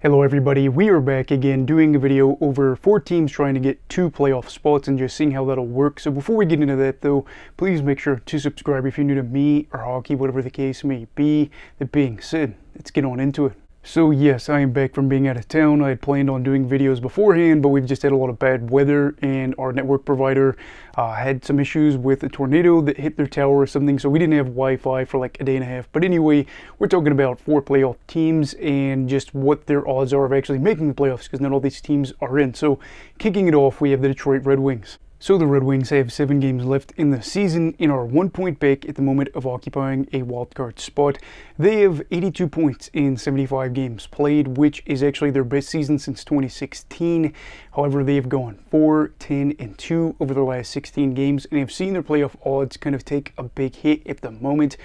Hello everybody, we are back again doing a video over 4 teams trying to get 2 playoff spots and just seeing how that'll work. So before we get into that though, please make sure to subscribe if you're new to me or hockey, whatever the case may be. That being said, let's get on into it. So yes, I am back from being out of town. I had planned on doing videos beforehand, but we've just had a lot of bad weather and our network provider had some issues with a tornado that hit their tower or something, so we didn't have Wi-Fi for like a day and a half. But anyway, we're talking about 4 playoff teams and just what their odds are of actually making the playoffs, because not all these teams are in. So kicking it off, we have the Detroit Red Wings. So the Red Wings have 7 games left in the season and are 1 point back at the moment of occupying a wildcard spot. They have 82 points in 75 games played, which is actually their best season since 2016. However, they have gone 4-10-2 over their last 16 games and have seen their playoff odds kind of take a big hit at the moment.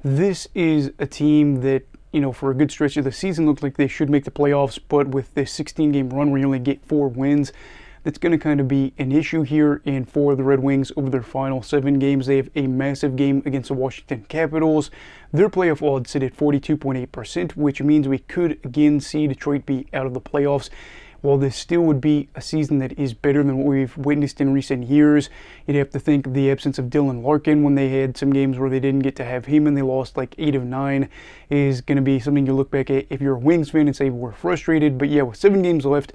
This is a team that, for a good stretch of the season looked like they should make the playoffs, but with this 16-game run where you only get 4 wins, that's going to kind of be an issue here. And for the Red Wings, over their final 7 games, they have a massive game against the Washington Capitals. Their playoff odds sit at 42.8%, which means we could again see Detroit be out of the playoffs. While this still would be a season that is better than what we've witnessed in recent years, you'd have to think the absence of Dylan Larkin when they had some games where they didn't get to have him and they lost like 8 of 9 is going to be something you look back at if you're a Wings fan and say we're frustrated. But yeah, with 7 games left,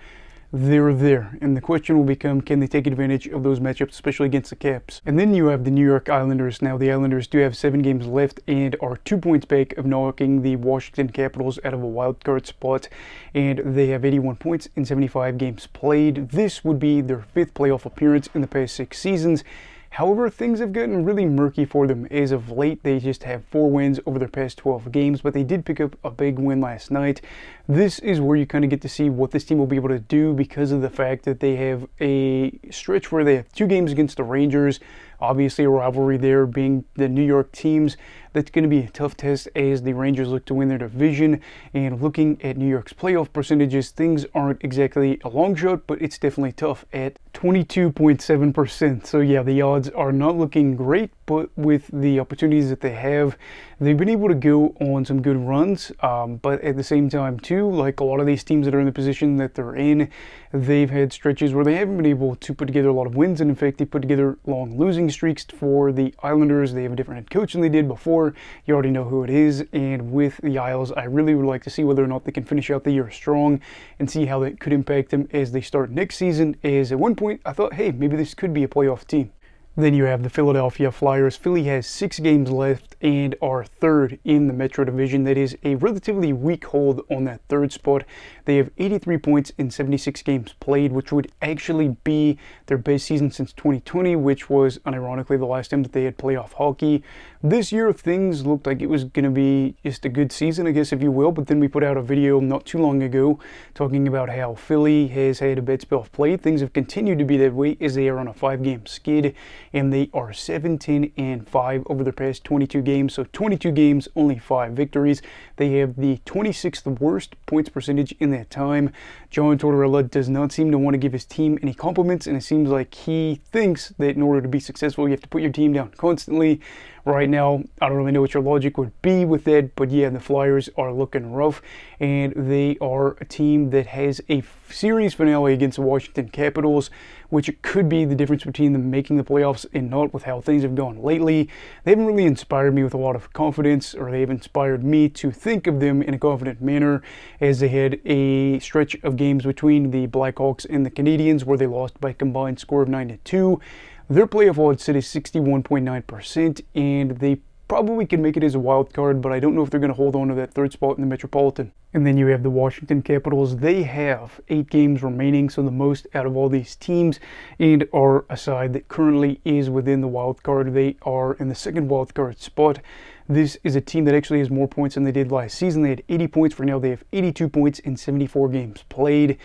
they're there, and the question will become, can they take advantage of those matchups, especially against the Caps? And then you have the New York Islanders. Now the Islanders do have 7 games left and are 2 points back of knocking the Washington Capitals out of a wild card spot, and they have 81 points in 75 games played. This would be their 5th playoff appearance in the past 6 seasons. However, things have gotten really murky for them as of late. They just have 4 wins over their past 12 games, but they did pick up a big win last night. This is where you kind of get to see what this team will be able to do because of the fact that they have a stretch where they have 2 games against the Rangers. Obviously a rivalry there being the New York teams. That's going to be a tough test as the Rangers look to win their division. And looking at New York's playoff percentages, things aren't exactly a long shot, but it's definitely tough at 22.7%. So yeah, the odds are not looking great, but with the opportunities that they have, they've been able to go on some good runs. But at the same time too, like a lot of these teams that are in the position that they're in, they've had stretches where they haven't been able to put together a lot of wins. And in fact, they put together long losing streaks. For the Islanders, they have a different head coach than they did before. You already know who it is. And with the Isles, I really would like to see whether or not they can finish out the year strong and see how that could impact them as they start next season. As at one point I thought, hey, maybe this could be a playoff team. Then you have the Philadelphia Flyers. Philly has 6 games left and are 3rd in the Metro Division. That is a relatively weak hold on that 3rd spot. They have 83 points in 76 games played, which would actually be their best season since 2020, which was unironically the last time that they had playoff hockey. This year, things looked like it was going to be just a good season, I guess, if you will. But then we put out a video not too long ago talking about how Philly has had a bad spell of play. Things have continued to be that way as they are on a 5-game skid, and they are 17-5 over their past 22 games. So 22 games, only 5 victories. They have the 26th worst points percentage in that time. John Tortorella does not seem to want to give his team any compliments, and it seems like he thinks that in order to be successful, you have to put your team down constantly. Right now, I don't really know what your logic would be with that, but yeah, the Flyers are looking rough, and they are a team that has a series finale against the Washington Capitals, which could be the difference between them making the playoffs and not with how things have gone lately. They haven't really inspired me with a lot of confidence, or they've inspired me to think of them in a confident manner, as they had a stretch of games between the Blackhawks and the Canadiens where they lost by a combined score of 9-2. Their playoff odds sit at 61.9%, and they probably can make it as a wild card, but I don't know if they're going to hold on to that 3rd spot in the Metropolitan. And then you have the Washington Capitals. They have 8 games remaining, so the most out of all these teams, and are a side that currently is within the wild card. They are in the 2nd wild card spot. This is a team that actually has more points than they did last season. They had 80 points. For now, they have 82 points in 74 games played,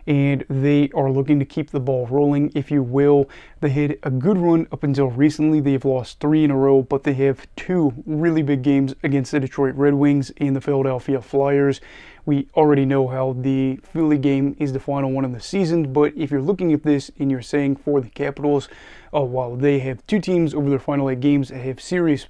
and they are looking to keep the ball rolling, if you will. They had a good run up until recently. They have lost 3 in a row, but they have 2 really big games against the Detroit Red Wings and the Philadelphia Flyers. We already know how the Philly game is the final one of the season, but if you're looking at this and you're saying for the Capitals, while they have 2 teams over their final 8 games that have serious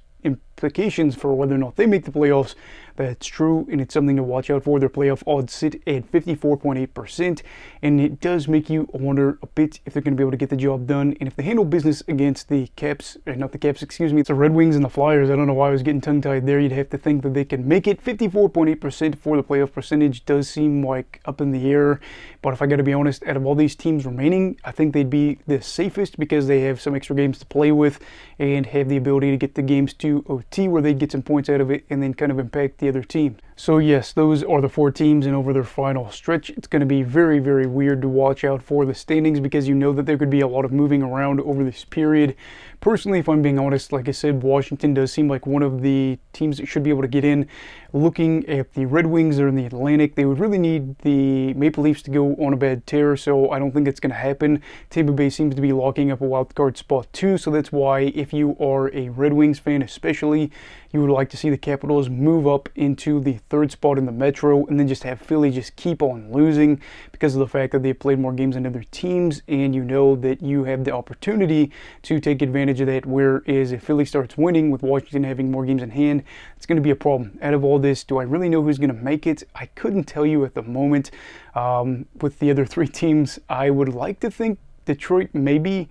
implications for whether or not they make the playoffs, that's true, and it's something to watch out for. Their playoff odds sit at 54.8%, and it does make you wonder a bit if they're going to be able to get the job done, and if they handle business against the Caps, not the Caps, excuse me, it's the Red Wings and the Flyers. I don't know why I was getting tongue-tied there. You'd have to think that they can make it. 54.8% for the playoff percentage does seem like up in the air, but if I got to be honest, out of all these teams remaining, I think they'd be the safest because they have some extra games to play with and have the ability to get the games to OT where they'd get some points out of it and then kind of impact the other team. So yes, those are the 4 teams, and over their final stretch, it's going to be very, very weird to watch out for the standings because you know that there could be a lot of moving around over this period. Personally, if I'm being honest, like I said, Washington does seem like one of the teams that should be able to get in. Looking at the Red Wings, they're in the Atlantic. They would really need the Maple Leafs to go on a bad tear, so I don't think it's going to happen. Tampa Bay seems to be locking up a wild card spot too, so that's why if you are a Red Wings fan especially, you would like to see the Capitals move up into the 3rd spot in the Metro and then just have Philly just keep on losing because of the fact that they've played more games than other teams, and you know that you have the opportunity to take advantage of that, whereas if Philly starts winning with Washington having more games in hand, it's going to be a problem. Out of all this, do I really know who's going to make it? I couldn't tell you at the moment. With the other 3 teams, I would like to think Detroit maybe,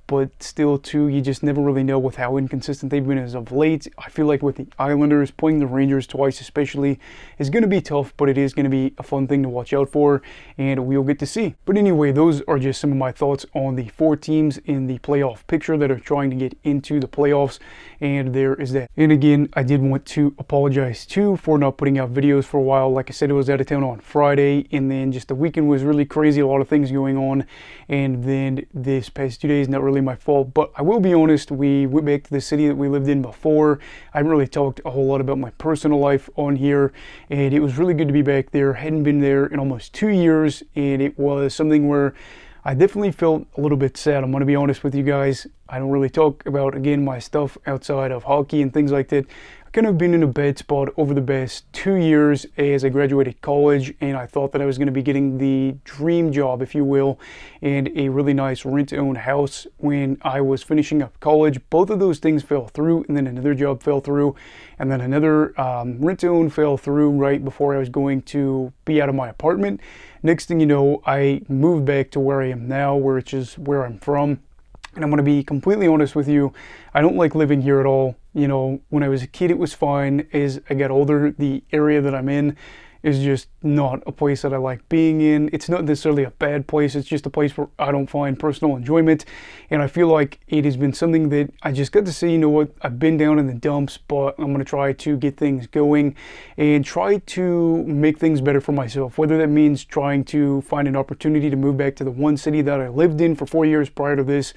but still too, you just never really know with how inconsistent they've been as of late. I feel like with the Islanders, playing the Rangers twice especially is going to be tough, but it is going to be a fun thing to watch out for, and we'll get to see. But anyway, those are just some of my thoughts on the 4 teams in the playoff picture that are trying to get into the playoffs, and there is that. And again, I did want to apologize too for not putting out videos for a while. Like I said, I was out of town on Friday, and then just the weekend was really crazy, a lot of things going on, and then this past 2 days, not really my fault, but I will be honest, we went back to the city that we lived in before. I haven't really talked a whole lot about my personal life on here, and it was really good to be back there. Hadn't been there in almost 2 years, and it was something where I definitely felt a little bit sad. I'm going to be honest with you guys. I don't really talk about, again, my stuff outside of hockey and things like that. Kind of been in a bad spot over the past 2 years as I graduated college, and I thought that I was going to be getting the dream job, if you will, and a really nice rent-to-own house when I was finishing up college. Both of those things fell through, and then another job fell through, and then another rent-to-own fell through right before I was going to be out of my apartment. Next thing you know, I moved back to where I am now, which is where I'm from. And I'm going to be completely honest with you, I don't like living here at all. You know, when I was a kid, it was fine. As I got older, the area that I'm in is just not a place that I like being in. It's not necessarily a bad place. It's just a place where I don't find personal enjoyment. And I feel like it has been something that I just got to say, you know what, I've been down in the dumps, but I'm going to try to get things going and try to make things better for myself. Whether that means trying to find an opportunity to move back to the one city that I lived in for 4 years prior to this,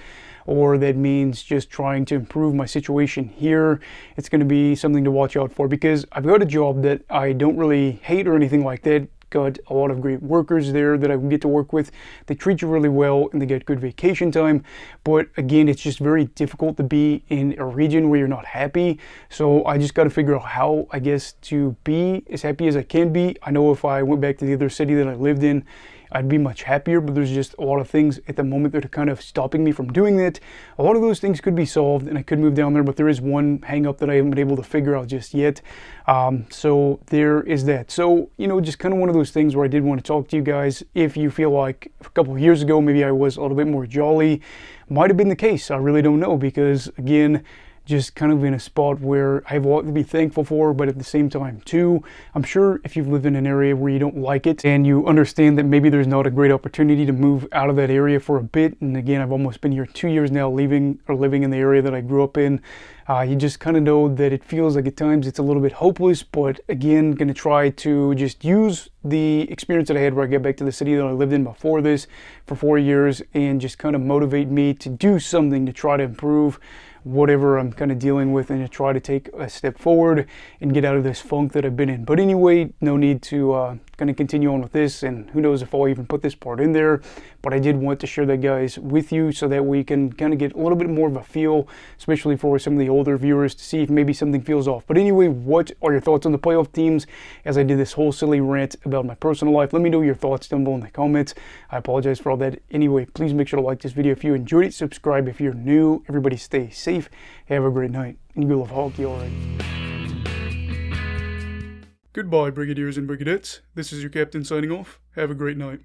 or that means just trying to improve my situation here. It's going to be something to watch out for because I've got a job that I don't really hate or anything like that. Got a lot of great workers there that I get to work with. They treat you really well and they get good vacation time. But again, it's just very difficult to be in a region where you're not happy. So I just got to figure out how, I guess, to be as happy as I can be. I know if I went back to the other city that I lived in, I'd be much happier, but there's just a lot of things at the moment that are kind of stopping me from doing that. A lot of those things could be solved and I could move down there, but there is one hang up that I haven't been able to figure out just yet. So there is that. So, you know, just kind of one of those things where I did want to talk to you guys. If you feel like a couple of years ago, maybe I was a little bit more jolly, might have been the case. I really don't know because, again, just kind of in a spot where I have a lot to be thankful for, but at the same time too, I'm sure if you've lived in an area where you don't like it and you understand that maybe there's not a great opportunity to move out of that area for a bit, and again, I've almost been here 2 years now living in the area that I grew up in, you just kind of know that it feels like at times it's a little bit hopeless, but again, going to try to just use the experience that I had where I get back to the city that I lived in before this for 4 years and just kind of motivate me to do something to try to improve whatever I'm kind of dealing with and to try to take a step forward and get out of this funk that I've been in. But anyway, no need to kind of continue on with this, and who knows if I'll even put this part in there, but I did want to share that, guys, with you so that we can kind of get a little bit more of a feel, especially for some of the older viewers, to see if maybe something feels off. But anyway, what are your thoughts on the playoff teams as I did this whole silly rant about my personal life? Let me know your thoughts down below in the comments. I apologize for all that. Anyway, please make sure to like this video if you enjoyed it, subscribe if you're new. Everybody stay safe. safe, have a great night, and go love hockey, alright. Goodbye, Brigadiers and Brigadettes. This is your captain signing off. Have a great night.